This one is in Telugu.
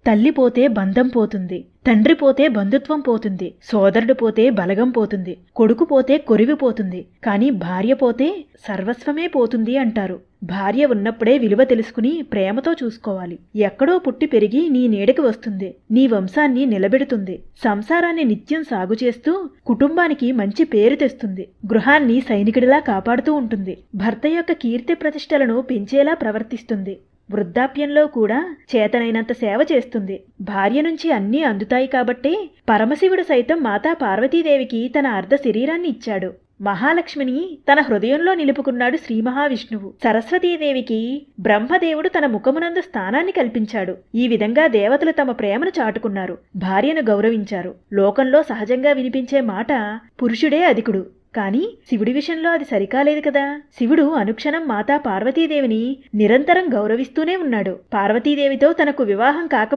తల్లి పోతే బంధం పోతుంది, తండ్రి పోతే బంధుత్వం పోతుంది, సోదరుడు పోతే బలగం పోతుంది, కొడుకు పోతే కొరివి పోతుంది, కానీ భార్య పోతే సర్వస్వమే పోతుంది అంటారు. భార్య ఉన్నప్పుడే విలువ తెలుసుకుని ప్రేమతో చూసుకోవాలి. ఎక్కడో పుట్టి పెరిగి నీ నీడకి వస్తుంది, నీ వంశాన్ని నిలబెడుతుంది, సంసారాన్ని నిత్యం సాగు చేస్తూ కుటుంబానికి మంచి పేరు తెస్తుంది, గృహాన్ని సైనికుడిలా కాపాడుతూ ఉంటుంది, భర్త యొక్క కీర్తి ప్రతిష్టలను పెంచేలా ప్రవర్తిస్తుంది, వృద్ధాప్యంలో కూడా చేతనైనంత సేవ చేస్తుంది. భార్య నుంచి అన్నీ అందుతాయి కాబట్టే పరమశివుడు సైతం మాతా పార్వతీదేవికి తన అర్ధ శరీరాన్ని ఇచ్చాడు. మహాలక్ష్మిని తన హృదయంలో నిలుపుకున్నాడు శ్రీ మహావిష్ణువు. సరస్వతీదేవికి బ్రహ్మదేవుడు తన ముఖమునందు స్థానాన్ని కల్పించాడు. ఈ విధంగా దేవతలు తమ ప్రేమను చాటుకున్నారు, భార్యను గౌరవించారు. లోకంలో సహజంగా వినిపించే మాట పురుషుడే అధికుడు, కానీ శివుడి విషయంలో అది సరికాలేదు కదా. శివుడు అనుక్షణం మాతా పార్వతీదేవిని నిరంతరం గౌరవిస్తూనే ఉన్నాడు. పార్వతీదేవితో తనకు వివాహం కాక